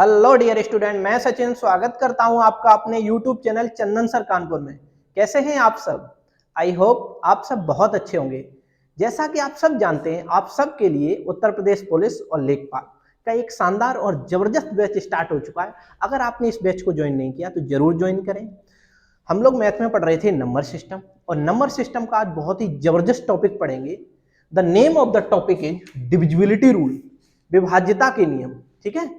Hello dear student, मैं सचिन स्वागत करता हूं आपका अपने यूट्यूब चैनल चंदन सर कानपुर में। कैसे हैं आप सब? आई होप आप सब बहुत अच्छे होंगे। जैसा कि आप सब जानते हैं, आप सब के लिए उत्तर प्रदेश पुलिस और लेखपाल का एक शानदार और जबरदस्त बैच स्टार्ट हो चुका है। अगर आपने इस बैच को ज्वाइन नहीं किया तो जरूर ज्वाइन करें। हम लोग मैथ में पढ़ रहे थे नंबर सिस्टम, और नंबर सिस्टम का आज बहुत ही जबरदस्त टॉपिक पढ़ेंगे। The name of the topic is divisibility rule, विभाज्यता के नियम। ठीक है,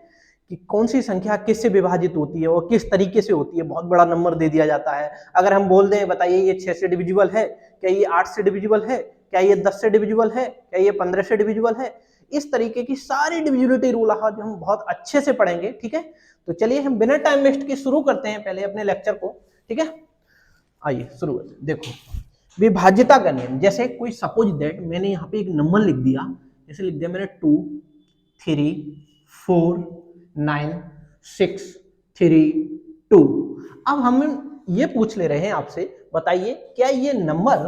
कि कौन सी संख्या किससे विभाजित होती है और किस तरीके से होती है। बहुत बड़ा नंबर दे दिया जाता है, अगर हम बोल दें बताइए ये 6 से डिविजिबल है, क्या ये 8 से डिविजिबल है, क्या ये 10 से डिविजिबल है, क्या ये 15 से डिविजिबल है। इस तरीके की सारी डिविजिबिलिटी रूल आज हम बहुत अच्छे से पढ़ेंगे। ठीक है, तो चलिए हम बिना टाइम वेस्ट के शुरू करते हैं पहले अपने लेक्चर को। ठीक है, आइए शुरू करते हैं। देखो, विभाज्यता का नियम, जैसे कोई सपोज दैट मैंने यहाँ पे एक नंबर लिख दिया, जैसे लिख दिया मैंने 2 3 4 9 6 3 2। अब हम ये पूछ ले रहे हैं आपसे, बताइए क्या ये नंबर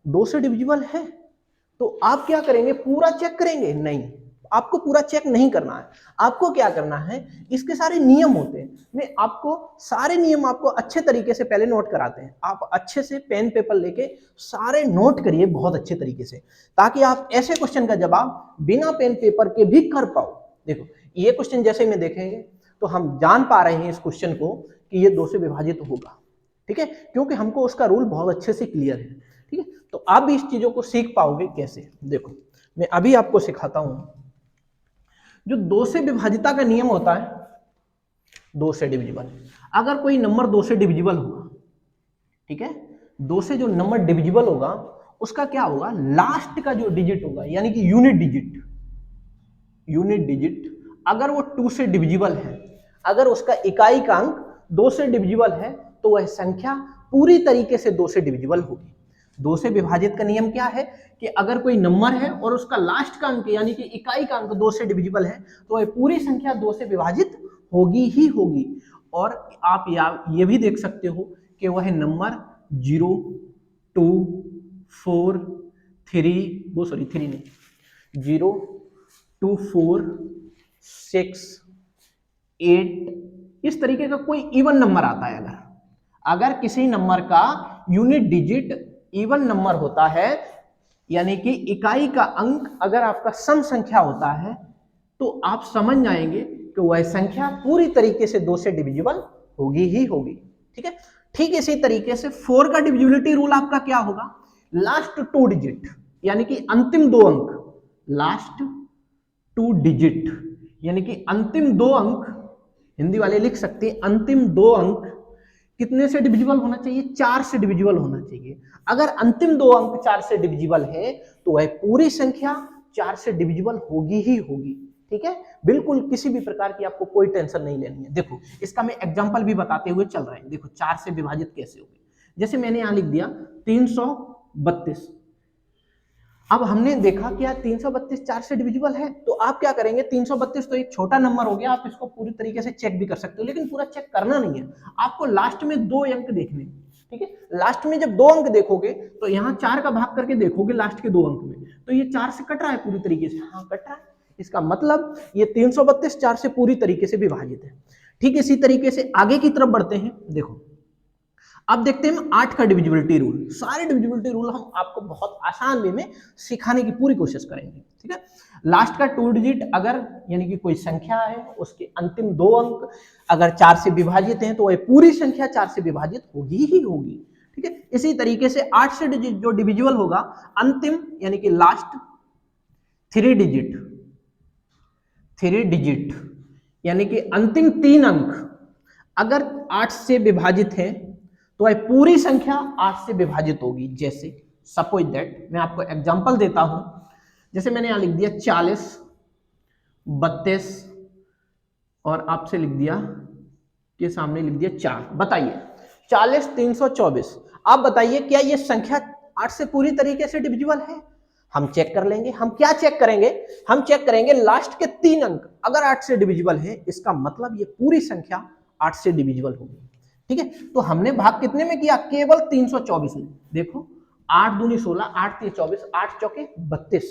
2 से डिविजिबल है? तो आप क्या करेंगे, पूरा चेक करेंगे? नहीं, आपको पूरा चेक नहीं करना है। आपको क्या करना है, इसके सारे नियम होते हैं, मैं आपको सारे नियम आपको अच्छे तरीके से पहले नोट कराते हैं। आप अच्छे से पेन पेपर लेके सारे नोट करिए बहुत अच्छे तरीके से, ताकि आप ऐसे क्वेश्चन का जवाब बिना पेन पेपर के भी कर पाओ। देखो, ये क्वेश्चन जैसे में देखेंगे तो हम जान पा रहे हैं इस क्वेश्चन को कि ये 2 से विभाजित होगा। ठीक है, क्योंकि हमको उसका रूल बहुत अच्छे से क्लियर है। ठीक है, तो आप भी इस चीजों को सीख पाओगे कैसे। देखो, मैं अभी आपको सिखाता हूं। जो 2 से विभाजिता का नियम होता है, 2 से डिविजिबल, अगर कोई नंबर 2 से डिविजिबल होगा, ठीक है, 2 से जो नंबर डिविजिबल होगा उसका क्या होगा, लास्ट का जो डिजिट होगा, यानी कि यूनिट डिजिट अगर वो 2 से डिविजिबल है, अगर उसका इकाई का अंक 2 से डिविजिबल है, तो वह संख्या पूरी तरीके से 2 से डिविजिबल होगी। 2 से विभाजित का नियम क्या है कि अगर कोई नंबर है और उसका लास्ट का अंक यानी कि इकाई का अंक 2 से डिविजिबल है, तो वह पूरी संख्या 2 से विभाजित होगी ही होगी। और आप ये भी देख सकते हो कि वह नंबर 0 2 4 3 नहीं, 0 2 4 6 8 इस तरीके का कोई इवन नंबर आता है। अगर किसी नंबर का यूनिट डिजिट इवन नंबर होता है, यानी कि इकाई का अंक अगर आपका सम संख्या होता है, तो आप समझ जाएंगे कि वह संख्या पूरी तरीके से 2 से डिविजिबल होगी ही होगी। ठीक है, ठीक इसी तरीके से 4 का डिविजिबिलिटी रूल आपका क्या होगा, लास्ट 2 डिजिट यानी कि अंतिम 2 अंक, लास्ट 2 डिजिट यानी कि अंतिम 2 अंक, हिंदी वाले लिख सकते हैं अंतिम 2 अंक कितने से डिविजिबल होना चाहिए, 4 से डिविजिबल होना चाहिए। अगर अंतिम 2 अंक 4 से डिविजिबल है, तो वह पूरी संख्या 4 से डिविजिबल होगी ही होगी। ठीक है, बिल्कुल किसी भी प्रकार की आपको कोई टेंशन नहीं लेनी है। देखो, इसका मैं एग्जांपल भी बताते हुए चल रहे हैं। देखो, 4 से विभाजित कैसे होगी, जैसे मैंने यहां लिख दिया 332। अब हमने देखा कि यार 332 4 से डिविजिबल है, तो आप क्या करेंगे, 332 तो एक छोटा नंबर हो गया, आप इसको पूरी तरीके से चेक भी कर सकते हो, लेकिन पूरा चेक करना नहीं है, आपको लास्ट में 2 अंक देखने। ठीक है, लास्ट में जब 2 अंक देखोगे तो यहाँ 4 का भाग करके देखोगे लास्ट के 2 अंक में, तो ये 4 से कट रहा है पूरी तरीके से, हाँ कट रहा है, इसका मतलब ये 332 4 से पूरी तरीके से विभाजित है। ठीक इसी तरीके से आगे की तरफ बढ़ते हैं। देखो, अब देखते हैं हम 8 का डिविजिबिलिटी रूल। सारे डिविजिबिलिटी रूल हम आपको बहुत आसान वे में सिखाने की पूरी कोशिश करेंगे। ठीक है, लास्ट का 2 डिजिट अगर यानी कि कोई संख्या है, उसके अंतिम 2 अंक अगर 4 से विभाजित हैं, तो वह पूरी संख्या 4 से विभाजित होगी ही होगी। ठीक है, इसी तरीके से 8 से जो डिविजिबल होगा, अंतिम यानी कि लास्ट 3 डिजिट यानी कि अंतिम 3 अंक अगर 8 से विभाजित है, तो वह पूरी संख्या 8 से विभाजित होगी। जैसे सपोज दैट मैं आपको एग्जांपल देता हूं, जैसे मैंने यहां लिख दिया 40 32 और आपसे लिख दिया के सामने लिख दिया 4। बताइए 40 324, आप बताइए क्या ये संख्या 8 से पूरी तरीके से डिविजिबल है? हम चेक कर लेंगे। हम क्या चेक करेंगे, हम चेक करेंगे लास्ट के 3 अंक अगर 8 से डिविजिबल है, इसका मतलब ये पूरी संख्या 8 से डिविजिबल होगी। ठीक है, तो हमने भाग कितने में किया, केवल 324 में। देखो 8 दूनी 16, 8 3 24, 8 चौके 32,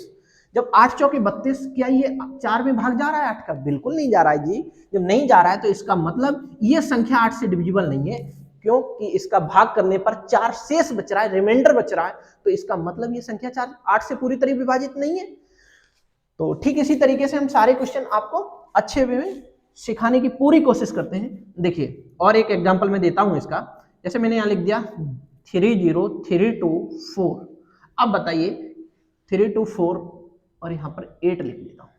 जब 8 चौके 32, क्या ये 4 में भाग जा रहा है 8 का? बिल्कुल नहीं जा रहा है जी। जब नहीं जा रहा है तो इसका मतलब ये संख्या 8 से डिविजिबल नहीं है, क्योंकि इसका भाग करने पर 4 शेष बच रहा है, रिमाइंडर बच रहा है, तो इसका मतलब ये संख्या 4 8 से पूरी तरह विभाजित नहीं है। तो ठीक इसी तरीके से हम सारे क्वेश्चन आपको अच्छे वे में सिखाने की पूरी कोशिश करते हैं। देखिए और एक एग्जांपल मैं देता हूं इसका, जैसे मैंने यहाँ लिख दिया 30324। अब बताइए 324 और यहाँ पर 8 लिख देता हूं,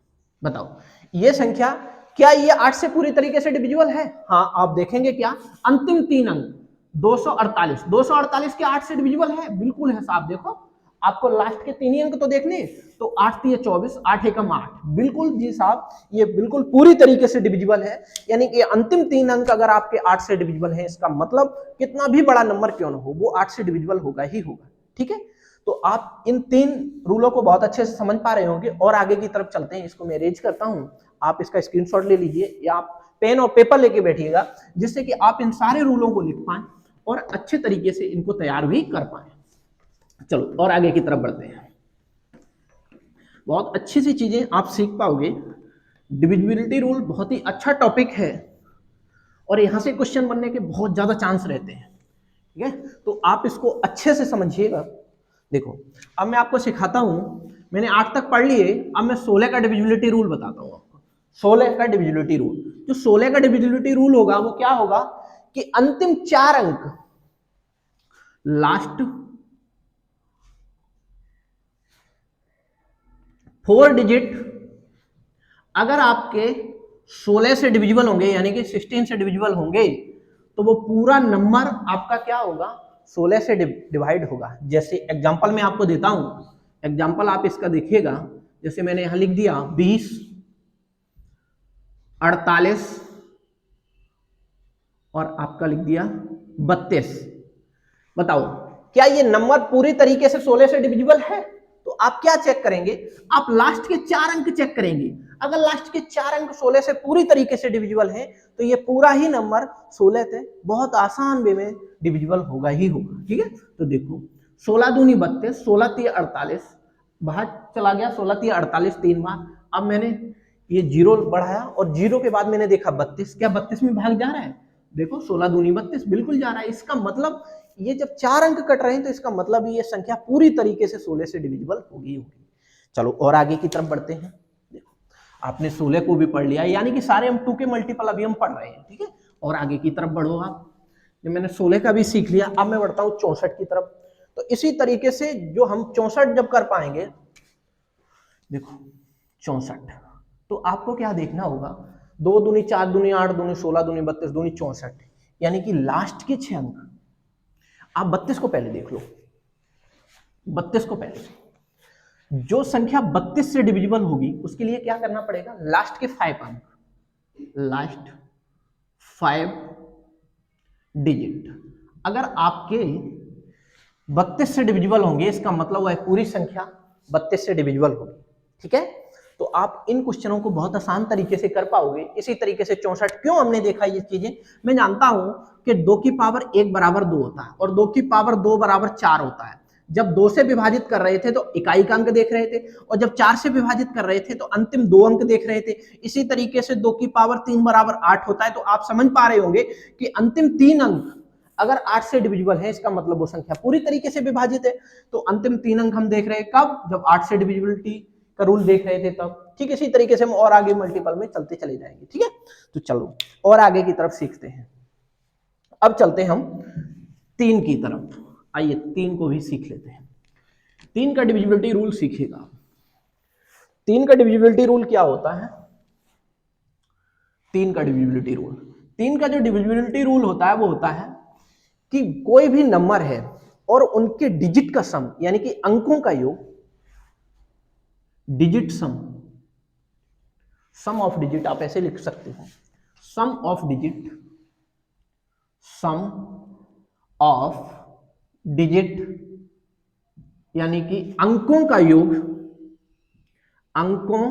बताओ ये संख्या क्या ये 8 से पूरी तरीके से डिविजिबल है? हाँ, आप देखेंगे क्या अंतिम 3 अंक 248, 248 के 8 से डिविजिबल है? बिल्कुल है साहब। देखो आपको लास्ट के 3 ही अंक तो देखने, तो 8 3 24, 8 एकम 8, बिल्कुल जी साहब, ये बिल्कुल पूरी तरीके से डिविजिबल है। यानी कि अंतिम 3 अंक अगर आपके 8 से डिविजिबल है, इसका मतलब कितना भी बड़ा नंबर क्यों ना हो वो 8 से डिविजिबल होगा ही होगा। ठीक है, तो आप इन 3 रूलों को बहुत अच्छे से समझ पा रहे होंगे। और आगे की तरफ चलते हैं, इसको मैं अरेंज करता हूं, आप इसका स्क्रीनशॉट ले लीजिए या आप पेन और पेपर लेके बैठिएगा, जिससे कि आप इन सारे रूलों को लिख पाएं और अच्छे तरीके से इनको तैयार भी कर पाएं। चलो और आगे की तरफ बढ़ते हैं, बहुत अच्छी सी चीजें आप सीख पाओगे। डिविजिबिलिटी रूल बहुत ही अच्छा टॉपिक है और यहां से क्वेश्चन बनने के बहुत ज्यादा चांस रहते हैं। ठीक है, तो आप इसको अच्छे से समझिएगा। देखो अब मैं आपको सिखाता हूं, मैंने 8 तक पढ़ लिए, अब मैं 16 का डिविजिबिलिटी रूल बताता हूं आपको। 16 का डिविजिबिलिटी रूल, जो 16 का डिविजिबिलिटी रूल होगा वो क्या होगा कि अंतिम 4 अंक लास्ट 4 डिजिट अगर आपके 16 से डिविजिबल होंगे, यानी कि 16 से डिविजिबल होंगे, तो वो पूरा नंबर आपका क्या होगा 16 से डिवाइड होगा। जैसे एग्जांपल मैं आपको देता हूं, एग्जांपल आप इसका देखिएगा, जैसे मैंने यहां लिख दिया 20 48 और आपका लिख दिया 32। बताओ क्या ये नंबर पूरी तरीके से 16 से डिविजिबल है? तो आप क्या चेक करेंगे, आप लास्ट के 4 अंक चेक करेंगे। अगर लास्ट के 4 अंक 16 से पूरी तरीके से डिविजिबल है, तो ये पूरा ही नंबर 16 से बहुत आसान वे में डिविजिबल होगा ही होगा। ठीक है, तो देखो 16 दूनी 32, 16 3 48, बाहर चला गया 16 3 48 3 बार। अब मैंने ये 0 बढ़ाया और 0 के बाद मैंने देखा 32, क्या 32 में भाग जा रहा है? देखो 16 दूनी 32, बिल्कुल जा रहा है। इसका मतलब ये जब 4 अंक कट रहे हैं, तो इसका मतलब ये संख्या पूरी तरीके से 16 से डिविजिबल होगी। चलो और आगे की तरफ बढ़ते हैं। देखो आपने 16 को भी पढ़ लिया, यानी कि सारे हम 2 के मल्टीपल अभी हम पढ़ रहे हैं। ठीक है, और आगे की तरफ बढ़ो आप, मैंने 16 का भी सीख लिया, अब मैं बढ़ता हूं 64 की तरफ। तो इसी तरीके से जो हम 64 जब कर पाएंगे, देखो 64, तो आपको क्या देखना होगा, 2 दूनी 4 दूनी 8 दूनी 16 दूनी 32 दूनी 64, यानी कि लास्ट के 6 अंक। आप 32 को पहले देख लो, 32 को पहले, जो संख्या 32 से डिविजिबल होगी उसके लिए क्या करना पड़ेगा, लास्ट के 5 अंक, लास्ट 5 डिजिट अगर आपके 32 से डिविजिबल होंगे, इसका मतलब वह पूरी संख्या 32 से डिविजिबल होगी। ठीक है, तो आप इन क्वेश्चनों को बहुत आसान तरीके से कर पाओगे। इसी तरीके से 64 क्यों हमने देखा ये चीजें, मैं जानता हूं कि 2 की पावर 1 बराबर 2 होता है और 2 की पावर 2 बराबर 4 होता है। जब 2 से विभाजित कर रहे थे तो इकाई का अंक देख रहे थे, और जब 4 से विभाजित कर रहे थे तो अंतिम 2 अंक देख रहे थे। इसी तरीके से 2 की पावर 3 बराबर 8 होता है। तो आप समझ पा रहे होंगे कि अंतिम 3 अंक अगर 8 से डिविजिबल है, इसका मतलब वो संख्या पूरी तरीके से विभाजित है। तो अंतिम 3 अंक हम देख रहे हैं कब, जब 8 से डिविजिबिलिटी का रूल देख रहे थे तब। ठीक, इसी तरीके से हम और आगे मल्टीपल में चलते चले जाएंगे। ठीक है, तो चलो और आगे की तरफ सीखते हैं। अब चलते हैं हम 3 की तरफ, आइए 3 को भी सीख लेते हैं। 3 का डिविजिबिलिटी रूल सीखिएगा। 3 का डिविजिबिलिटी रूल क्या होता है, 3 का डिविजिबिलिटी रूल, 3 का जो डिविजिबिलिटी रूल होता है वो होता है कि कोई भी नंबर है और उनके डिजिट का सम, यानी कि अंकों का योग, digit sum, sum of digit आप ऐसे लिख सकते हो, sum of digit, sum of digit यानी कि अंकों का योग, अंकों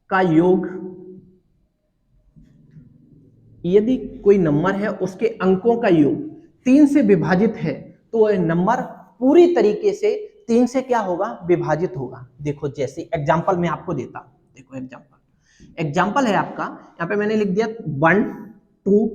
का योग, यदि कोई नंबर है उसके अंकों का योग 3 से विभाजित है तो वह नंबर पूरी तरीके से 3 से क्या होगा, विभाजित होगा। देखो जैसे एग्जाम्पल मैं आपको देता हूं, देखो एग्जाम्पल है आपका, यहाँ पे मैंने लिख दिया 1 2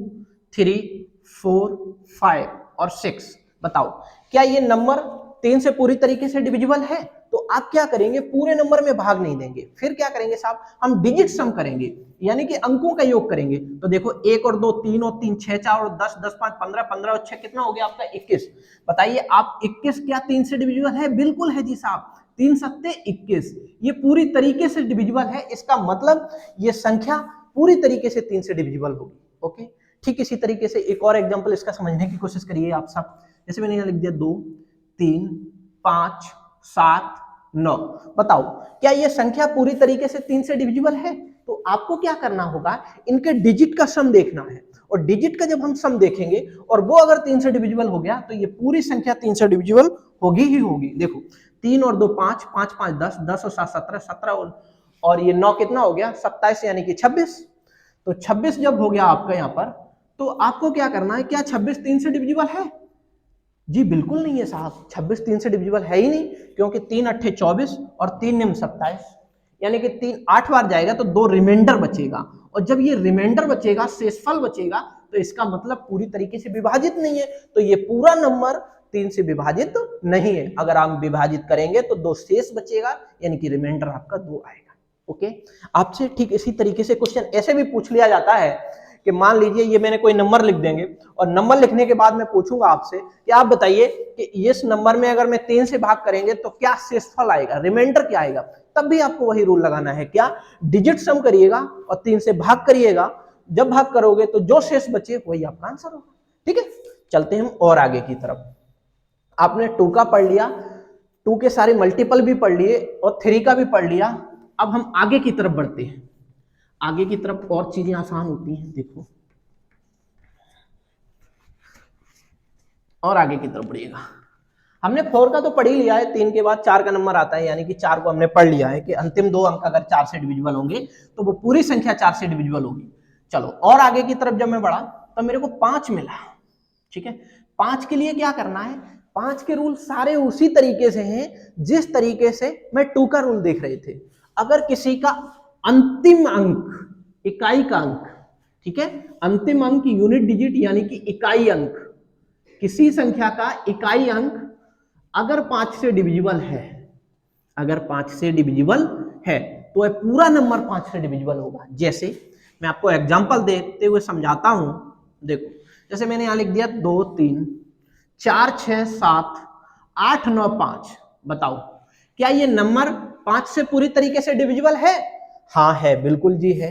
3 4 5 और 6। बताओ क्या ये नंबर 3 से पूरी तरीके से डिविजिबल है? तो आप क्या करेंगे, पूरे नंबर में भाग नहीं देंगे, फिर क्या करेंगे साहब, हम डिजिट सम करेंगे, यानी कि अंकों का योग करेंगे। तो देखो 1 और 2 3 और 3 6 4 और 10 10 5 15 15 और 6 कितना हो गया आपका 21। बताइए आप 21 क्या 3 से डिविजिबल है? बिल्कुल है जी साहब, 3 सत्ते 21, ये पूरी तरीके से डिविजिबल है। इसका मतलब ये संख्या पूरी तरीके से 3 से डिविजिबल होगी। ओके, ठीक इसी तरीके से एक और एग्जांपल इसका समझने की कोशिश करिए आप सब। जैसे मैंने यहाँ लिख दिया 2 3 5 7 9। बताओ क्या ये संख्या पूरी तरीके से 3 से डिविजिबल है? तो आपको क्या करना होगा, इनके डिजिट का सम देखना है, और डिजिट का जब हम सम देखेंगे और वो अगर 3 से डिविजिबल हो गया तो ये पूरी संख्या 3 से डिविजिबल होगी ही होगी। देखो 3 और 2 5 5 5 10 10 और 7 17 17 और ये 9 कितना हो गया 27 यानी कि 26। तो 26 जब हो गया आपका यहाँ पर, तो आपको क्या करना है, क्या 26 3 से डिविजिबल है? जी बिल्कुल नहीं है साहब, 26 3 से डिविजिबल है ही नहीं, क्योंकि 3 अट्ठे 24 और 3 निम 27, यानी कि 3 8 बार जाएगा तो 2 रिमाइंडर बचेगा, और जब ये रिमाइंडर बचेगा, शेषफल बचेगा, तो इसका मतलब पूरी तरीके से विभाजित नहीं है, तो ये पूरा नंबर 3 से विभाजित नहीं है। अगर आप विभाजित करेंगे तो 2 शेष बचेगा, यानी कि रिमाइंडर आपका 2 आएगा। ओके, आपसे ठीक इसी तरीके से क्वेश्चन ऐसे भी पूछ लिया जाता है कि मान लीजिए ये मैंने कोई नंबर लिख देंगे, और नंबर लिखने के बाद मैं पूछूंगा आपसे कि आप बताइए कि इस नंबर में अगर मैं 3 से भाग करेंगे तो क्या शेषफल आएगा, रिमाइंडर क्या आएगा? तब भी आपको वही रूल लगाना है, क्या, डिजिट सम करिएगा और 3 से भाग करिएगा। जब भाग करोगे तो जो शेष बचे वही आपका आंसर होगा। ठीक है, चलते हैं हम और आगे की तरफ। आपने 2 का पढ़ लिया, 2 के सारे मल्टीपल भी पढ़ लिए और 3 का भी पढ़ लिया। अब हम आगे की तरफ बढ़ते हैं, आगे की तरफ और चीजें आसान होती हैं। देखो और आगे की तरफ बढ़िएगा। हमने 4 का तो पढ़ ही लिया है, 3 के बाद 4 का नंबर आता है, यानी कि 4 को हमने पढ़ लिया है कि अंतिम 2 अंक अगर 4 से डिविजिबल होंगे तो वो पूरी संख्या 4 से डिविजिबल होगी। चलो और आगे की तरफ जब मैं बढ़ा तो मेरे को 5 मिला। ठीक है, 5 के लिए क्या करना है, 5 के रूल सारे उसी तरीके से हैं जिस तरीके से मैं 2 का रूल देख रहे थे। अगर किसी का अंतिम अंक, इकाई का अंक, ठीक है, अंतिम अंक यूनिट डिजिट यानी कि इकाई अंक, किसी संख्या का इकाई अंक अगर 5 से डिविजिबल है, अगर 5 से डिविजिबल है तो वह पूरा नंबर 5 से डिविजिबल होगा। जैसे मैं आपको एग्जांपल देते हुए समझाता हूं। देखो जैसे मैंने यहां लिख दिया 2 3 4 6 7 8 9 5। बताओ क्या ये नंबर 5 से पूरी तरीके से डिविजिबल है? हाँ है, बिल्कुल जी है।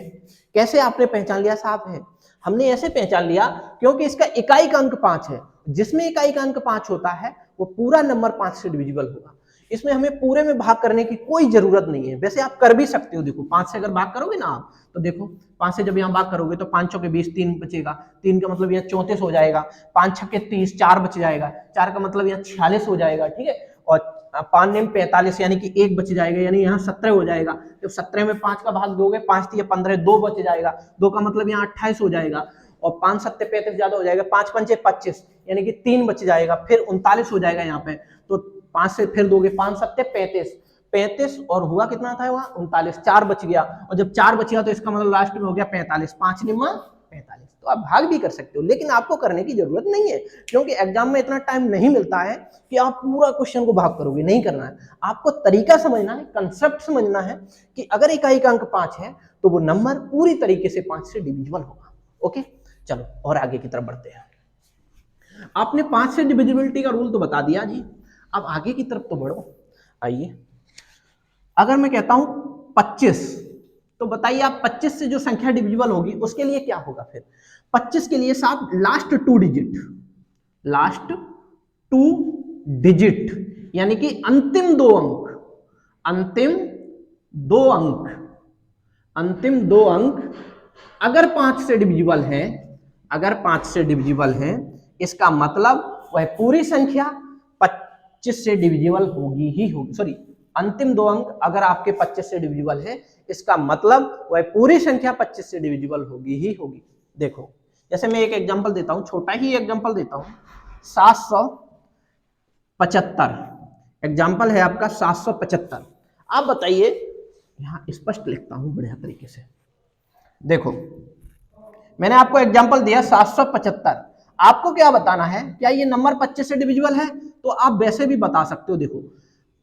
कैसे आपने पहचान लिया साहब? है, हमने ऐसे पहचान लिया क्योंकि इसका इकाई का अंक 5 है, जिसमें इकाई का अंक 5 होता है वो पूरा नंबर 5 से डिविजिबल होगा। इसमें हमें पूरे में भाग करने की कोई जरूरत नहीं है। वैसे आप कर भी सकते हो, देखो 5 से अगर भाग करोगे ना आप, तो देखो 5 से जब यहाँ भाग करोगे तो 5 चौके 20, 3 बचेगा, 3 का मतलब यहाँ 34 हो जाएगा, 5 छक्के 30, 4 बच जाएगा, 4 का मतलब यहाँ 46 हो जाएगा। ठीक है, और 5 नेम 45 यानी कि 1 बच जाएगा, यानी यहाँ 17 हो जाएगा। जब 17 में 5 का भाग दोगे, 5 3 15, 2 बच जाएगा, 2 का मतलब यहाँ 28 हो जाएगा, और 5 7 35 ज्यादा हो जाएगा, 5 5 25 यानी कि 3 बच जाएगा, फिर 39 हो जाएगा यहाँ पे। तो 5 से फिर दोगे, 5 7 35, 35 और हुआ कितना था वहां 39, 4 बच गया, और जब 4 बच गया तो इसका मतलब लास्ट में हो गया 45, 5 निम्मा 45। तो आप भाग भी कर सकते हो, लेकिन आपको करने की जरूरत नहीं है, क्योंकि एग्जाम में इतना टाइम नहीं मिलता है कि आप पूरा क्वेश्चन को भाग करोगे, नहीं करना है। आपको तरीका समझना है, कंसेप्ट समझना है कि अगर इकाई का अंक 5 है तो वो नंबर पूरी तरीके से 5 से डिविजिबल होगा। ओके, चलो और आगे की तरफ बढ़ते हैं। आपने 5 से डिविजिबिलिटी का रूल तो बता दिया जी, अब आगे की तरफ तो बढ़ो। आइए, अगर मैं कहता हूं 25, तो बताइए आप 25 से जो संख्या डिविजिबल होगी उसके लिए क्या होगा? फिर 25 के लिए साहब लास्ट 2 डिजिट, लास्ट 2 डिजिट यानी कि अंतिम 2 अंक, अंतिम 2 अंक, अंतिम 2 अंक अगर 5 से डिविजिबल है, अगर 5 से डिविजिबल है, इसका मतलब वह पूरी संख्या 25 से डिविजिबल होगी ही होगी। सॉरी, अंतिम 2 अंक अगर आपके 25 से डिविजिबल है, इसका मतलब वह पूरी संख्या 25 से डिविजिबल होगी ही होगी। देखो जैसे मैं एक एग्जांपल देता हूं, छोटा ही एग्जांपल देता हूं, 775 एग्जाम्पल है आपका 775। आप बताइए, यहां स्पष्ट लिखता हूं बढ़िया तरीके से। देखो मैंने आपको एग्जाम्पल दिया 775, आपको क्या बताना है, क्या ये नंबर 25 से डिविजिबल है? तो आप वैसे भी बता सकते हो। देखो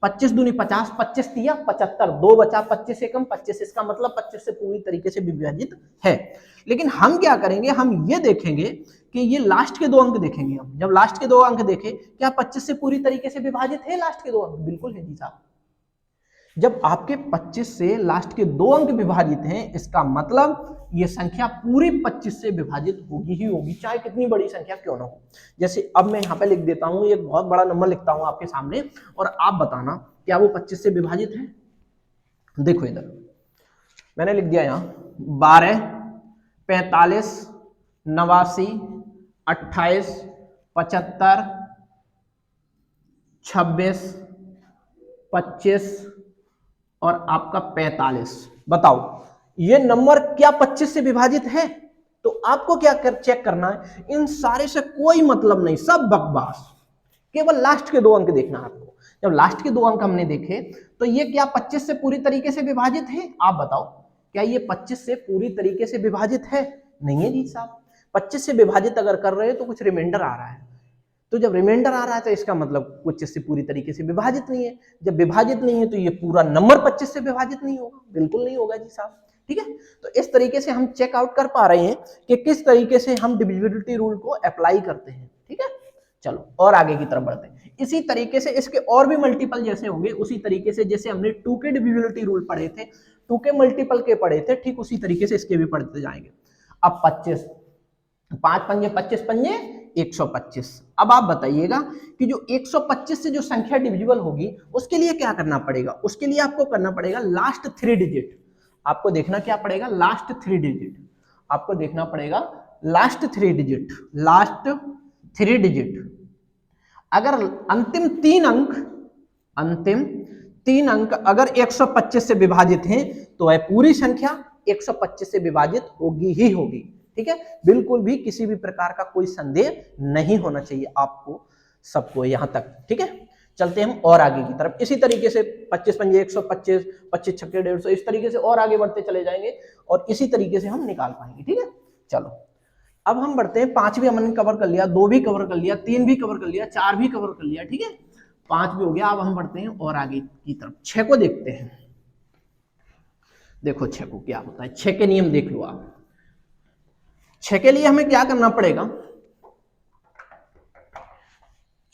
25 दूनी 50, 25 दिया 75, 2 बचा, 25 से कम 25, इसका मतलब 25 से पूरी तरीके से विभाजित है। लेकिन हम क्या करेंगे, हम ये देखेंगे कि ये लास्ट के 2 अंक देखेंगे। हम जब लास्ट के 2 अंक देखें, क्या 25 से पूरी तरीके से विभाजित है लास्ट के 2 अंक? बिल्कुल है जी साहब। जब आपके 25 से लास्ट के 2 अंक विभाजित हैं, इसका मतलब ये संख्या पूरी 25 से विभाजित होगी ही होगी, चाहे कितनी बड़ी संख्या क्यों ना हो। जैसे अब मैं यहाँ पे लिख देता हूँ, एक बहुत बड़ा नंबर लिखता हूँ आपके सामने, और आप बताना क्या वो 25 से विभाजित है। देखो इधर मैंने लिख दिया यहाँ 12, 45, 89, 28, 75, 26, 25 और आपका 45। बताओ ये नंबर क्या 25 से विभाजित है? तो आपको क्या चेक करना है, इन सारे से कोई मतलब नहीं, सब बकवास, केवल लास्ट के 2 अंक देखना है आपको। जब लास्ट के 2 अंक हमने देखे तो ये क्या 25 से पूरी तरीके से विभाजित है? आप बताओ क्या ये 25 से पूरी तरीके से विभाजित है? नहीं है जी साहब। 25 से विभाजित अगर कर रहे हैं तो कुछ रिमाइंडर आ रहा है, तो जब रिमाइंडर आ रहा है तो इसका मतलब 25 से पूरी तरीके से विभाजित नहीं है। जब विभाजित नहीं है तो ये पूरा नंबर 25 से विभाजित नहीं होगा, बिल्कुल नहीं होगा जी साहब। ठीक है, तो इस तरीके से हम चेक आउट कर पा रहे हैं कि किस तरीके से हम डिविजिबिलिटी रूल को अप्लाई करते हैं। ठीक है, चलो और आगे की तरफ बढ़ते हैं। इसी तरीके से इसके और भी मल्टीपल जैसे होंगे, उसी तरीके से जैसे हमने 2 के डिविजिबिलिटी रूल पढ़े थे, 2 के मल्टीपल के पढ़े थे, ठीक उसी तरीके से इसके भी पढ़ते जाएंगे। अब 25, 5 पंजे 25 पंजे 125। अब आप बताइएगा कि जो 125 से जो संख्या डिविजिबल होगी उसके लिए क्या करना पड़ेगा? उसके लिए आपको करना पड़ेगा लास्ट 3 डिजिट। आपको देखना क्या पड़ेगा? Last 3 digit. आपको देखना पड़ेगा लास्ट 3 डिजिट, लास्ट 3 डिजिट। अगर अंतिम 3 अंक, अंतिम 3 अंक अगर 125 से विभाजित हैं तो वह पूरी संख्या 125 से विभाजित होगी ही होगी। ठीक है, बिल्कुल भी किसी भी प्रकार का कोई संदेह नहीं होना चाहिए आपको सबको यहां तक। ठीक है, चलते हम और आगे की तरफ। इसी तरीके से 25 पंजे 125, 25 छक्के 150, इस तरीके से और आगे बढ़ते चले जाएंगे और इसी तरीके से हम निकाल पाएंगे। ठीक है, चलो अब हम बढ़ते हैं। 5 भी हमने कवर कर लिया, 2 भी कवर कर लिया, 3 भी कवर कर लिया, 4 भी कवर कर लिया। ठीक है, 5 भी हो गया। अब हम बढ़ते हैं और आगे की तरफ। 6 को देखते हैं। देखो 6 को क्या होता है, 6 के नियम देख लो आप। 6 के लिए हमें क्या करना पड़ेगा?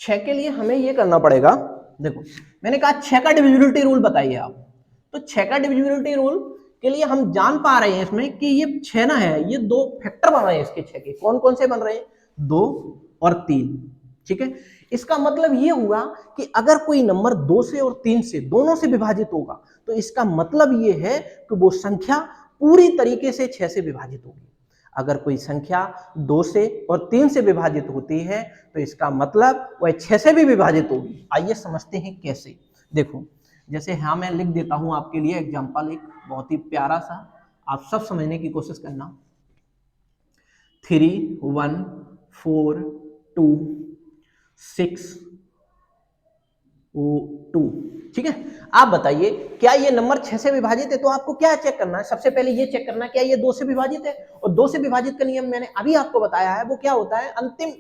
6 के लिए हमें ये करना पड़ेगा, देखो मैंने कहा 6 का डिविजिबिलिटी रूल बताइए आप। तो 6 का डिविजिबिलिटी रूल के लिए हम जान पा रहे हैं इसमें कि ये 6 ना है, ये 2 फैक्टर बन रहे हैं इसके 6 के। कौन कौन से बन रहे हैं? 2 और 3। ठीक है, इसका मतलब ये हुआ कि अगर कोई नंबर 2 से और 3 से दोनों से विभाजित होगा तो इसका मतलब ये है कि वो संख्या पूरी तरीके से 6 से विभाजित होगी। अगर कोई संख्या 2 से और 3 से विभाजित होती है तो इसका मतलब वह 6 से भी विभाजित होगी। आइए समझते हैं कैसे। देखो जैसे हाँ मैं लिख देता हूं आपके लिए एग्जांपल, एक बहुत ही प्यारा सा, आप सब समझने की कोशिश करना। 3 1 4 2 6 2। ठीक है, आप बताइए क्या ये नंबर 6 से विभाजित है? तो आपको क्या चेक करना है? सबसे पहले ये चेक करना है क्या ये 2 से विभाजित है। और 2 से विभाजित का नियम मैंने अभी आपको बताया है, वो क्या होता है? अंतिम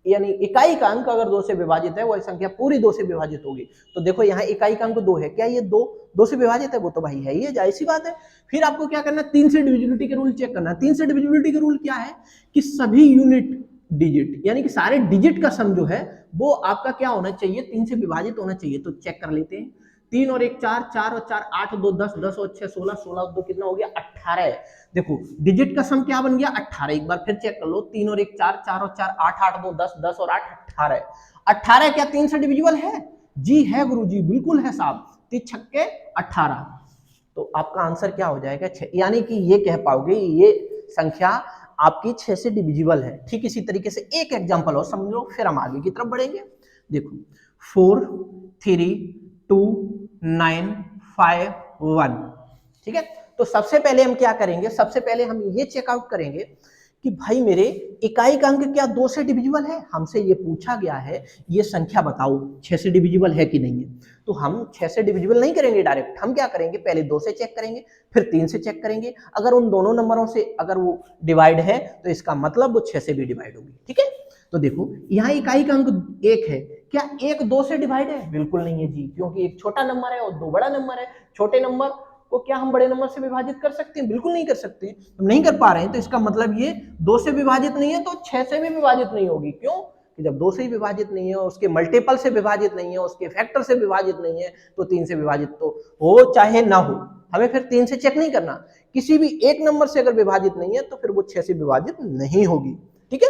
यानी इकाई का अंक अगर 2 से विभाजित है वह संख्या पूरी 2 से विभाजित होगी। तो देखो यहाँ इकाई का अंक 2 है, क्या ये 2 से विभाजित है? वो तो भाई है ही है, जाहिर सी बात है। फिर आपको क्या करना है? 3 से डिविजिबिलिटी के रूल चेक करना है। 3 से डिविजिबिलिटी के रूल क्या है कि सभी यूनिट डिजिट यानी कि सारे डिजिट का सम जो है वो आपका क्या होना चाहिए? 3 से विभाजित होना चाहिए। तो चेक कर लेते हैं। 3 और 1 4, 4 और 4 8, 2 10, 10 और 6 16, 16 और 2 कितना हो गया? 18। देखो डिजिट का सम क्या बन गया? 18। एक बार फिर चेक कर लो। 3 और 1 4, 4 और 4 8, 8 2 10, 10 और 8 18। 18 क्या 3 से डिविजिबल है? जी है गुरुजी, बिल्कुल है साहब। 3 छक्के 18। तो आपका आंसर क्या हो जाएगा? 6। यानी कि ये कह पाओगे ये संख्या आपकी 6 से डिविजिबल है। ठीक इसी तरीके से एक एग्जांपल और समझ लो, फिर हम आगे की तरफ बढ़ेंगे। देखो 4 3 2 9 5 1। ठीक है, तो सबसे पहले हम क्या करेंगे? सबसे पहले हम ये चेकआउट करेंगे कि भाई मेरे इकाई का अंक क्या 2 से डिविजिबल है, हमसे ये पूछा गया है ये संख्या बताओ 6 से डिविजिबल है कि नहीं है। तो हम 6 से डिविजिबल नहीं करेंगे डायरेक्ट, हम क्या करेंगे पहले 2 से चेक करेंगे, फिर 3 से चेक करेंगे, अगर उन दोनों नंबरों से अगर वो डिवाइड है तो इसका मतलब वो 6 से भी डिवाइड होगी। ठीक है, तो देखो यहाँ इकाई का अंक 1 है, क्या 1 2 से डिवाइड है? बिल्कुल नहीं है जी, क्योंकि एक छोटा नंबर है और 2 बड़ा नंबर है। छोटे नंबर को क्या हम बड़े नंबर से विभाजित कर सकते हैं? बिल्कुल नहीं कर सकते, हम नहीं कर पा रहे हैं, तो इसका मतलब ये 2 से विभाजित नहीं है तो 6 से भी विभाजित नहीं होगी। क्यों? कि जब 2 से ही विभाजित नहीं है, उसके मल्टीपल से विभाजित नहीं है, उसके फैक्टर से विभाजित नहीं है, तो 3 से विभाजित तो हो चाहे ना हो, हमें फिर 3 से चेक नहीं करना। किसी भी एक नंबर से अगर विभाजित नहीं है तो फिर वो 6 से विभाजित नहीं होगी। ठीक है,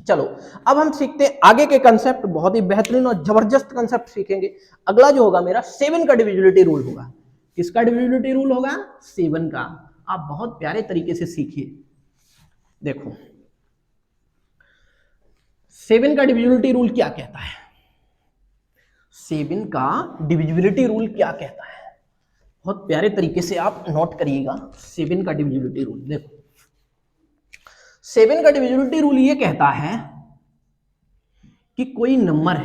चलो अब हम सीखते हैं आगे के कंसेप्ट, बहुत ही बेहतरीन और जबरदस्त कंसेप्ट सीखेंगे। अगला जो होगा मेरा 7 का डिविजिबिलिटी रूल होगा। किसका डिविजिबिलिटी रूल होगा? 7 का। आप बहुत प्यारे तरीके से सीखिए। देखो 7 का डिविजिबिलिटी रूल क्या कहता है? 7 का डिविजिबिलिटी रूल क्या कहता है? बहुत प्यारे तरीके से आप नोट करिएगा 7 का डिविजिबिलिटी रूल। देखो 7 का डिविजिबिलिटी रूल ये कहता है कि कोई नंबर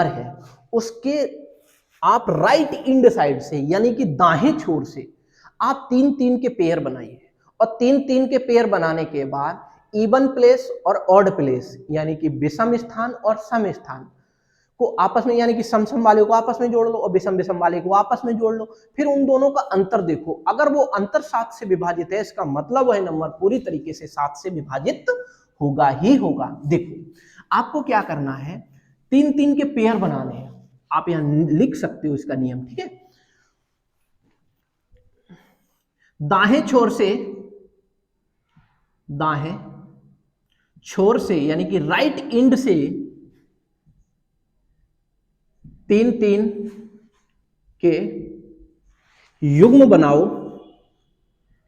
है, उसके आप राइट इंड साइड से यानी कि दाहिने छोर से आप 3-3 के पेयर बनाइए, और 3-3 के पेयर बनाने के बाद इवन प्लेस और ऑड प्लेस यानी कि विषम स्थान और सम स्थान को आपस में, यानी कि सम सम वाले को आपस में जोड़ लो और विषम विषम वाले को आपस में जोड़ लो, फिर उन दोनों का अंतर देखो, अगर वो अंतर 7 से विभाजित है इसका मतलब वह नंबर पूरी तरीके से 7 से विभाजित होगा ही होगा। देखो आपको क्या करना है, 3-3 के पेयर बनाने हैं, आप यहां लिख सकते हो इसका नियम। ठीक है, दाएं छोर से यानी कि राइट एंड से 3-3 के युग्म बनाओ,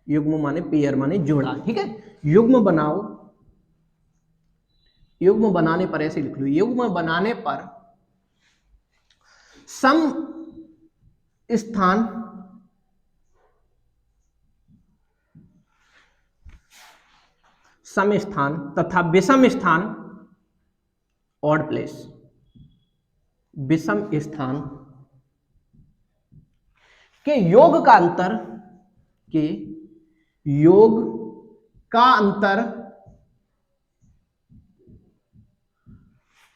युग्म माने पेयर माने जोड़ा। ठीक है, युग्म बनाओ, युग्म बनाने पर ऐसे लिख लो, युग्म बनाने पर सम स्थान तथा विषम स्थान ऑड प्लेस, विषम स्थान के योग का अंतर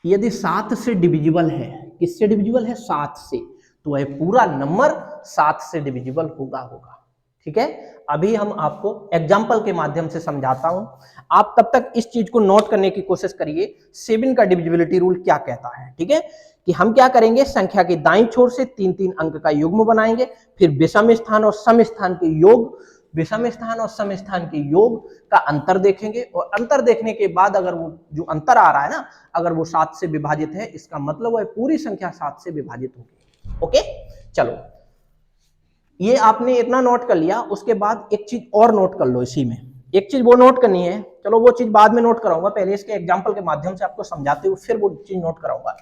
यदि 7 से डिविजिबल है, किससे डिविजिबल है? 7 से, तो वह पूरा नंबर 7 से डिविजिबल होगा। ठीक है, अभी हम आपको एग्जाम्पल के माध्यम से समझाता हूं, आप तब तक इस चीज को नोट करने की कोशिश करिए 7 का डिविजिबिलिटी रूल क्या कहता है। ठीक है, कि हम क्या करेंगे, संख्या के दाईं छोर से 3-3 अंक का युग्म बनाएंगे, फिर विषम स्थान और सम स्थान के योग, विषम स्थान और सम स्थान के योग का अंतर देखेंगे, और अंतर देखने के बाद अगर वो जो अंतर आ रहा है ना, अगर वो 7 से विभाजित है इसका मतलब वह पूरी संख्या 7 से विभाजित होगी। ओके, चलो ये आपने इतना नोट कर लिया, उसके बाद एक चीज और नोट कर लो, इसी में एक चीज वो नोट करनी है, चलो वो चीज बाद में नोट कराऊंगा, पहले इसके एग्जांपल के माध्यम से आपको समझाते हुए फिर वो चीज नोट कराऊंगा।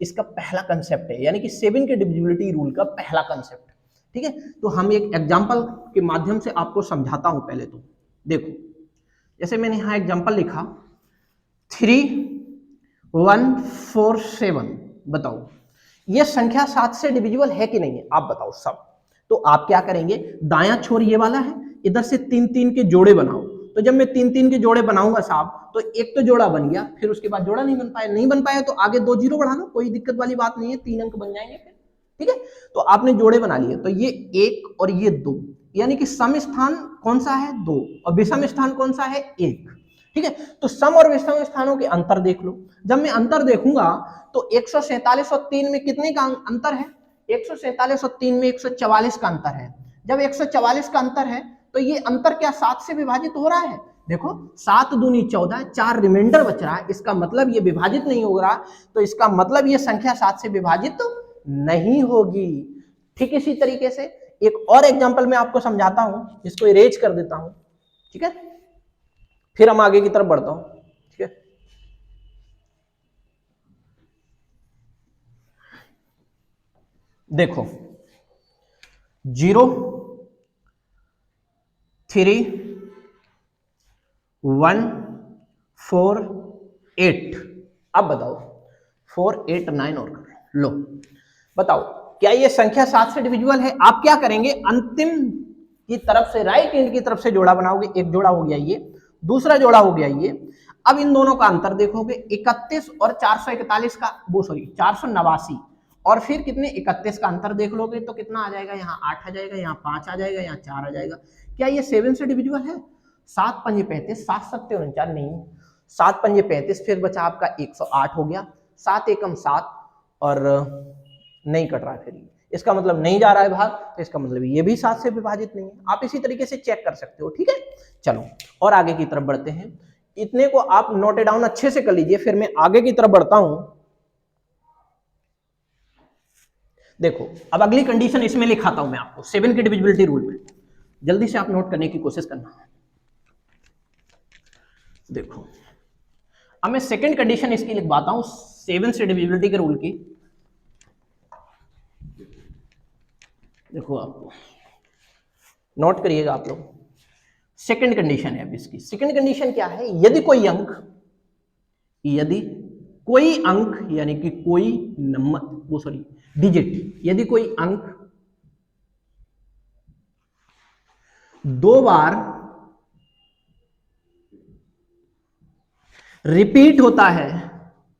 इसका पहला कंसेप्ट है, यानी कि 7 के डिविजिबिलिटी रूल का पहला कंसेप्ट। ठीक है, तो हम एक एग्जांपल के माध्यम से आपको समझाता हूं। पहले तो देखो, जैसे मैंने यहां एग्जांपल लिखा 3147, बताओ ये संख्या 7 से डिविजिबल है कि नहीं है, आप बताओ सब। तो आप क्या करेंगे, दायां छोर ये वाला है, इधर से 3-3 के जोड़े बनाओ, तो जब मैं 3-3 के जोड़े बनाऊंगा साहब, तो एक तो जोड़ा बन गया, फिर उसके बाद जोड़ा नहीं बन पाया तो आगे 2 जीरो बढ़ा लो, कोई दिक्कत वाली बात नहीं है, 3 अंक बन जाएंगे फिर। ठीक है, तो आपने जोड़े बना लिए, तो ये 1 और ये 2, यानी कि सम स्थान कौन सा है? 2, और विषम स्थान कौन सा है? 1। ठीक है, तो सम और विषम स्थानों के अंतर देख लो। जब मैं अंतर देखूंगा तो 147 और 3 में कितने का अंतर है? 147 और 3 में 144 का अंतर है। जब 144 का अंतर है तो ये अंतर क्या 7 से विभाजित हो रहा है? देखो 7 दूनी 14, 4 रिमाइंडर बच रहा है, इसका मतलब ये विभाजित नहीं हो रहा, तो इसका मतलब ये संख्या 7 से विभाजित तो नहीं होगी। ठीक इसी तरीके से एक और एग्जांपल मैं आपको समझाता हूं, इसको इरेज कर देता हूं। ठीक है, फिर हम आगे की तरफ बढ़ता हूं। ठीक है, देखो 0 3 1 4 8। अब बताओ 4 8 9 और कर लो, बताओ क्या ये संख्या 7 से डिविजिबल है? आप क्या करेंगे, अंतिम की तरफ से, राइट एंड की तरफ से जोड़ा बनाओगे। एक जोड़ा हो गया ये, दूसरा जोड़ा हो गया ये। अब इन दोनों का अंतर देखोगे, 31 और 441 का, वो सॉरी 489, और फिर कितने 31 का अंतर देख लोगे तो कितना आ जाएगा, यहाँ 8 आ जाएगा, यहाँ 5 आ जाएगा, यहाँ 4 आ जाएगा। क्या ये 7 से डिविजिबल है? 7 पंजे 35, 7 सत्ते 49, नहीं, 7 पंजे 35, फिर बचा आपका 108 हो गया, 7 एकम 7 और नहीं कट रहा है, फिर इसका मतलब नहीं जा रहा है भाग, तो इसका मतलब ये भी 7 से विभाजित नहीं है। आप इसी तरीके से चेक कर सकते हो, ठीक है। चलो और आगे की तरफ बढ़ते हैं। इतने को आप नोट डाउन अच्छे से कर लीजिए, फिर मैं आगे की तरफ बढ़ता हूं। देखो अब अगली कंडीशन इसमें लिखाता हूं मैं आपको 7 की डिविजिबिलिटी रूल में, जल्दी से आप नोट करने की कोशिश करना। देखो अब मैं सेकंड कंडीशन इसकी लिखवाता हूं 7 से डिविजिबिलिटी के रूल की। देखो आपको नोट करिएगा आप लोग, सेकंड कंडीशन है अब इसकी। सेकंड कंडीशन क्या है, यदि कोई अंक यानी कि कोई नंबर, वो सॉरी डिजिट, यदि कोई अंक 2 बार रिपीट होता है,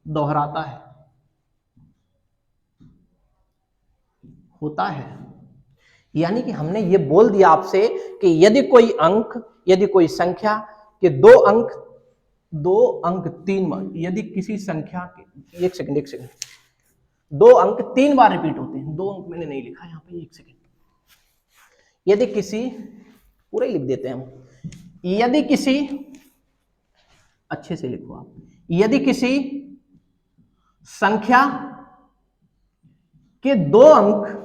दोहराता है, होता है, यानी कि हमने ये बोल दिया आपसे कि यदि कोई संख्या के दो अंक 3 बार, यदि किसी संख्या के, एक सेकंड 2 अंक 3 बार रिपीट होते हैं, 2 अंक मैंने नहीं लिखा यहां पे, एक सेकंड, यदि किसी, पूरा ही लिख देते हैं हम, यदि किसी, अच्छे से लिखो आप, यदि किसी संख्या के 2 अंक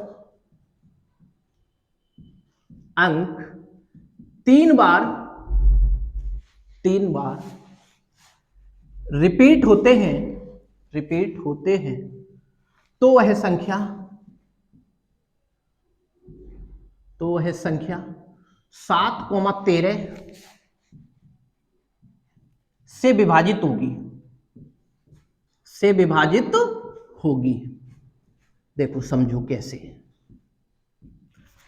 3 बार रिपीट होते हैं, तो वह संख्या 7,13 से विभाजित होगी। देखो समझो कैसे,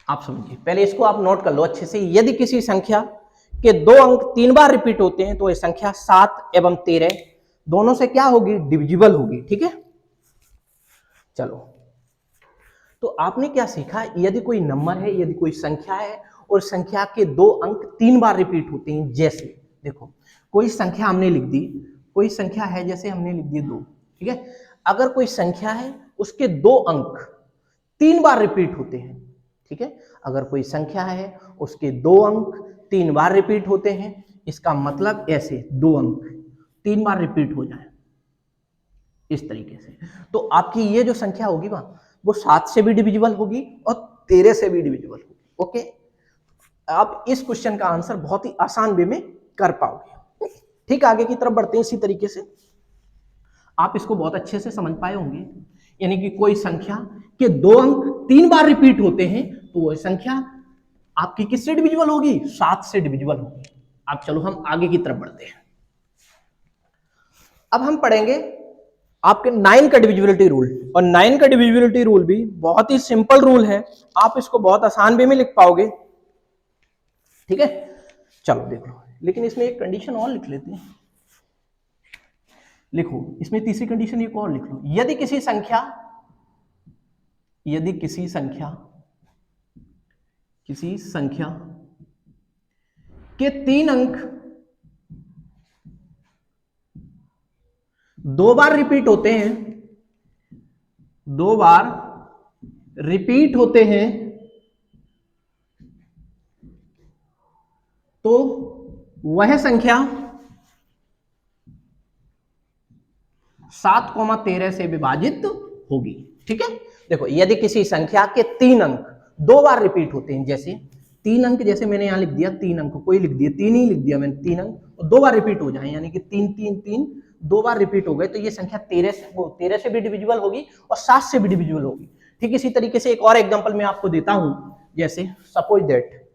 आप समझिए, पहले इसको आप नोट कर लो अच्छे से। यदि किसी संख्या के 2 अंक 3 बार रिपीट होते हैं तो यह संख्या 7 एवं 13 दोनों से क्या होगी, डिविजिबल होगी, ठीक है। चलो तो आपने क्या सीखा, यदि कोई नंबर है, यदि कोई संख्या है और संख्या के 2 अंक 3 बार रिपीट होते हैं, जैसे देखो कोई संख्या हमने लिख दी, कोई संख्या है जैसे हमने लिख दी 2, ठीक है। अगर कोई संख्या है उसके 2 अंक 3 बार रिपीट होते हैं, ठीक है, अगर कोई संख्या है उसके 2 अंक 3 बार रिपीट होते हैं, इसका मतलब ऐसे 2 अंक 3 बार रिपीट हो जाए इस तरीके से, तो आपकी ये जो संख्या होगी वो 7 से भी डिविजिबल होगी और 13 से भी डिविजिबल होगी। ओके, आप इस क्वेश्चन का आंसर बहुत ही आसान वे में कर पाओगे। ठीक, आगे की तरफ बढ़ते हैं। इसी तरीके से आप इसको बहुत अच्छे से समझ पाए होंगे, यानी कि कोई संख्या के 2 अंक 3 बार रिपीट होते हैं तो वह संख्या आपकी किससे डिविजिबल होगी, 7 से डिविजिबल होगी। अब चलो हम आगे की तरफ बढ़ते हैं। अब हम पढ़ेंगे आपके 9 का डिविजिबिलिटी रूल, और 9 का डिविजिबिलिटी रूल भी बहुत ही सिंपल रूल है, आप इसको बहुत आसान वे में लिख पाओगे, ठीक है। चलो देख लो, लेकिन इसमें एक कंडीशन और लिख लेते हैं। लिखो इसमें तीसरी कंडीशन एक और लिख लो, यदि किसी संख्या के 3 अंक 2 बार रिपीट होते हैं, 2 बार रिपीट होते हैं, तो वह संख्या 7,13 से विभाजित होगी, ठीक है। देखो यदि किसी संख्या के 3 अंक 2 बार रिपीट होते हैं, जैसे 3 अंक, जैसे मैंने यहां लिख दिया 3 अंक, कोई लिख दिया 3 ही लिख दिया मैंने, 3 अंक 2 बार रिपीट हो जाए, यानी कि 3 3 3 2 बार रिपीट हो गए, तो ये संख्या 13 से भी डिविजिबल होगी और 7 से भी डिविजिबल होगी। ठीक, इसी तरीके से एक और एग्जांपल मैं आपको देता हूं, जैसे सपोज दैट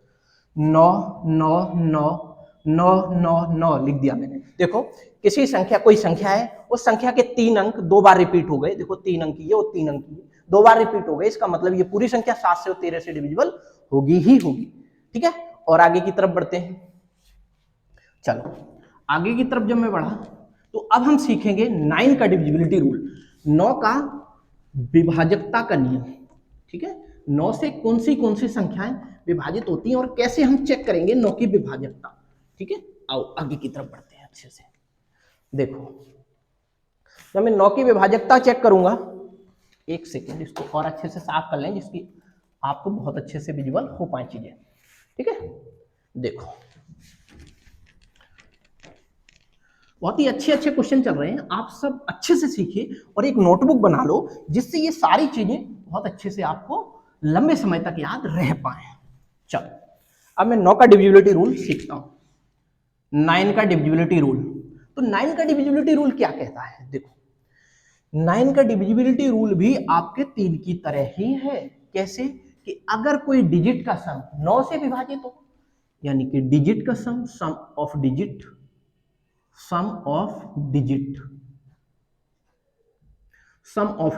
9 9 9 9 9 9 लिख दिया मैंने। देखो किसी संख्या, कोई संख्या है, उस संख्या के 3 अंक 2 बार रिपीट हो गए। देखो 3 अंक ये और 3 अंक ये 2 बार रिपीट हो गए, इसका मतलब ये पूरी संख्या 7 से और 13 से डिविजिबल होगी ही होगी। ठीक है, और आगे की तरफ बढ़ते हैं। चलो आगे की तरफ जब मैं बढ़ा तो अब हम सीखेंगे 9 का डिविजिबिलिटी रूल, 9 का विभाजकता का नियम। ठीक है, 9 से कौन सी संख्याएं विभाजित होती हैं और कैसे हम चेक करेंगे 9 की विभाजकता। ठीक है, आओ आगे की तरफ बढ़ते हैं अच्छे से। देखो जब मैं 9 की विभाजकता चेक करूंगा, एक सेकेंड इसको और अच्छे से साफ कर लें जिसकी आपको बहुत अच्छे से विजुअल हो पाए चीजें। ठीक है, देखो बहुत ही अच्छे अच्छे क्वेश्चन चल रहे हैं, आप सब अच्छे से सीखिए और एक नोटबुक बना लो जिससे ये सारी चीजें बहुत अच्छे से आपको लंबे समय तक याद रह पाए। चलो अब मैं 9 का डिविजिबिलिटी रूल सीखता हूं। 9 का डिविजिबिलिटी रूल, तो 9 का डिविजिबिलिटी रूल क्या कहता है? देखो 9 का डिविजिबिलिटी रूल भी आपके 3 की तरह ही है। कैसे? कि अगर कोई डिजिट का सम 9 से विभाजित हो, यानी कि डिजिट का सम, sum of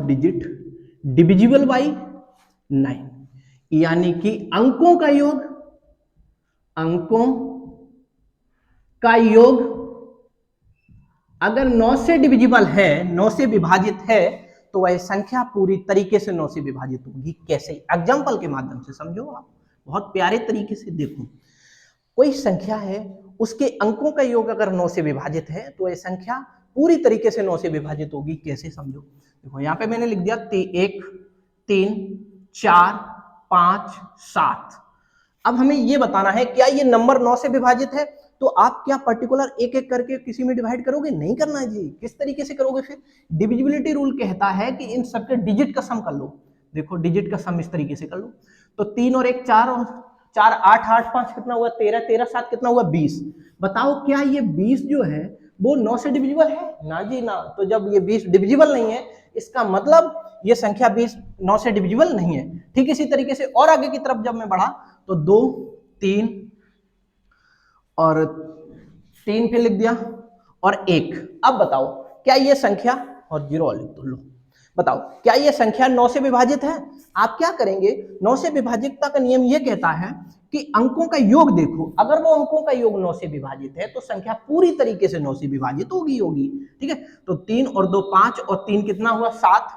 digit divisible by 9, यानी कि अंकों का योग अगर 9 से डिविजिबल है, 9 से विभाजित है, तो वह संख्या पूरी तरीके से 9 से विभाजित होगी। कैसे? एग्जाम्पल के माध्यम से समझो आप, बहुत प्यारे तरीके से देखो। कोई संख्या है, उसके अंकों का योग अगर 9 से विभाजित है तो यह संख्या पूरी तरीके से 9 से विभाजित होगी। कैसे समझो? देखो यहाँ पे मैंने लिख दिया 1 3 4 5 7। अब हमें ये बताना है क्या ये नंबर 9 से विभाजित है, तो आप क्या पर्टिकुलर एक एक करके किसी में डिवाइड करोगे? नहीं करना है जी। किस तरीके से करोगे फिर? डिविजिबिलिटी रूल कहता है कि इन सबके डिजिट का सम कर लो। देखो डिजिट का सम इस तरीके से कर लो, तो 3 और 1 4 और 4 8 8 5 कितना हुआ? 13 13 7 कितना हुआ? 20। बताओ क्या ये 20 जो है वो 9 से डिविजिबल है? ना जी ना। तो जब ये 20 डिविजिबल नहीं है, इसका मतलब ये संख्या 20 9 से डिविजिबल नहीं है। ठीक इसी तरीके से और आगे की तरफ जब मैं बढ़ा तो 2 3 और 3 फिर लिख दिया और 1। अब बताओ क्या ये संख्या, और 0 लिख दो, लो बताओ क्या ये संख्या 9 से विभाजित है? आप क्या करेंगे, 9 से विभाजितता का नियम ये कहता है कि अंकों का योग देखो, अगर वो अंकों का योग 9 से विभाजित है तो संख्या पूरी तरीके से 9 से विभाजित होगी। ठीक है, तो 3 और 2 5 और 3 कितना हुआ? 7,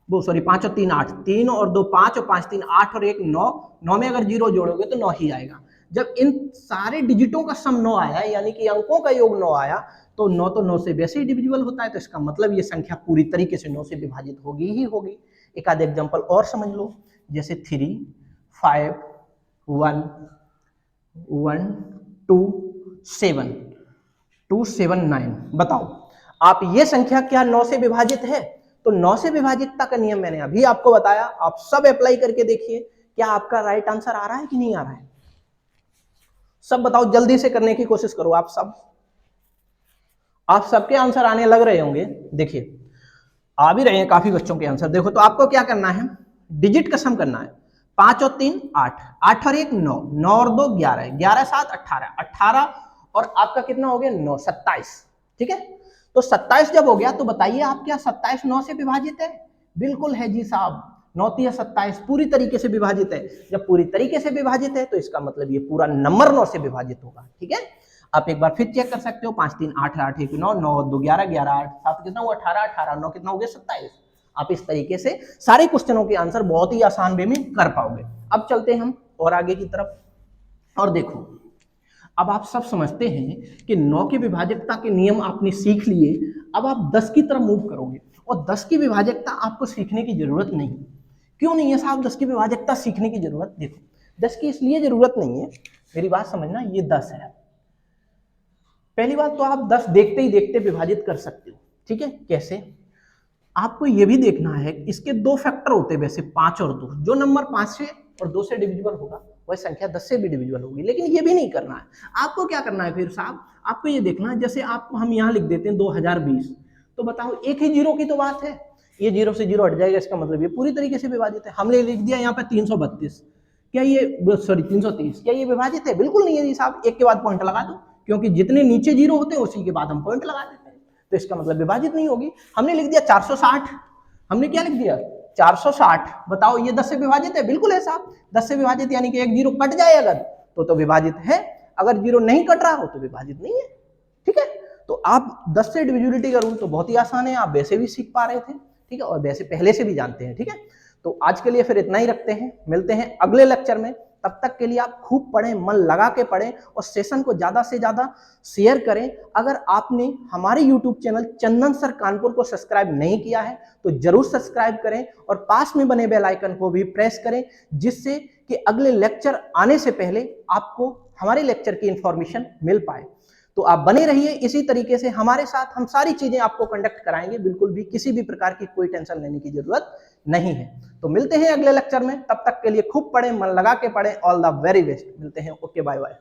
वो सॉरी 5 और 3 8, 3 और 2 5 और 5 3 8 और 1 9, 9 में अगर 0 जोड़ोगे तो 9 ही आएगा। जब इन सारे डिजिटों का सम 9 आया, यानी कि अंकों का योग 9 आया, तो 9 तो 9 से वैसे ही डिविजिबल होता है, तो इसका मतलब ये संख्या पूरी तरीके से 9 से विभाजित होगी ही होगी। एक आध एग्जांपल और समझ लो, जैसे 3 5 1 1 2 7 2 7 9। बताओ आप ये संख्या क्या 9 से विभाजित है? तो 9 से विभाजितता का नियम मैंने अभी आपको बताया, आप सब अप्लाई करके देखिए क्या आपका राइट आंसर आ रहा है कि नहीं आ रहा है। सब बताओ, जल्दी से करने की कोशिश करो। आप सबके आंसर आने लग रहे होंगे। देखिए आ भी रहे हैं काफी बच्चों के आंसर। देखो तो आपको क्या करना है, डिजिट का सम करना है। 5 और 3 8, 8 और 1 9, 9 और 2 11, 11 7 18, 18 और आपका कितना हो गया? 9 27। ठीक है, तो 27 जब हो गया तो बताइए आप क्या 27 9 से विभाजित है? बिल्कुल है जी साहब, 9 3 27 पूरी तरीके से विभाजित है। जब पूरी तरीके से विभाजित है तो इसका मतलब ये पूरा नंबर 9 से विभाजित होगा। ठीक है, आप एक बार फिर चेक कर सकते हो। 5 3 8 8 1 9, 9 2 11, 11 8 7 कितना हुआ? 18, 18 9 कितना हो गया? 27। आप इस तरीके से सारे क्वेश्चनों के आंसर बहुत ही आसान वे में कर पाओगे। अब चलते हैं हम और आगे की तरफ। और देखो अब आप सब समझते हैं कि 9 की विभाजकता के नियम आपने सीख लिए। अब आप 10 की तरफ मूव करोगे और 10 की विभाजकता आपको सीखने की जरूरत नहीं। क्यों नहीं है साहब 10 की विभाजकता सीखने की जरूरत? देखो 10 की इसलिए जरूरत नहीं है, मेरी बात समझना, ये 10 है। पहली बात तो आप 10 देखते ही देखते विभाजित कर सकते हो। ठीक है, कैसे? आपको ये भी देखना है, इसके 2 फैक्टर होते हैं वैसे, 5 और 2। जो नंबर 5 से और 2 से डिविजिबल होगा वह संख्या 10 से भी डिविजिबल होगी। लेकिन ये भी नहीं करना है। आपको क्या करना है फिर साहब, आपको ये देखना है, जैसे आपको हम यहाँ लिख देते हैं 2020, तो बताओ एक ही 0 की तो बात है, ये 0 से 0 हट जाएगा, इसका मतलब ये पूरी तरीके से विभाजित है। हमने लिख दिया यहाँ पे 332, क्या ये सॉरी 330, क्या ये विभाजित है? बिल्कुल नहीं है जी साहब। एक के बाद पॉइंट लगा दो, क्योंकि जितने नीचे जीरो होते हैं उसी के बाद हम पॉइंट लगा देते हैं, तो इसका मतलब विभाजित नहीं होगी। हमने लिख दिया 460, हमने क्या लिख दिया 460, बताओ ये 10 से विभाजित है? बिल्कुल है साहब, 10 से विभाजित यानी कि एक जीरो कट जाए अगर तो विभाजित है, अगर जीरो नहीं कट रहा हो तो विभाजित नहीं है। ठीक है, तो आप 10 से डिविजिबिलिटी का रूल तो बहुत ही आसान है, आप वैसे भी सीख पा रहे थे, ठीक है, और वैसे पहले से भी जानते हैं। ठीक है, तो आज के लिए फिर इतना ही रखते हैं, मिलते हैं अगले लेक्चर में। तब तक के लिए आप खूब पढ़ें, मन लगा के पढ़ें और सेशन को ज्यादा से ज्यादा शेयर करें। अगर आपने हमारे YouTube चैनल चंदन सर कानपुर को सब्सक्राइब नहीं किया है तो जरूर सब्सक्राइब करें और पास में बने बेल आइकन को भी प्रेस करें, जिससे कि अगले लेक्चर आने से पहले आपको हमारे लेक्चर की इंफॉर्मेशन मिल पाए। तो आप बने रहिए इसी तरीके से हमारे साथ, हम सारी चीजें आपको कंडक्ट कराएंगे, बिल्कुल भी किसी भी प्रकार की कोई टेंशन लेने की जरूरत नहीं है। तो मिलते हैं अगले लेक्चर में, तब तक के लिए खूब पढ़ें, मन लगा के पढ़ें। ऑल द वेरी बेस्ट, मिलते हैं, ओके बाय बाय।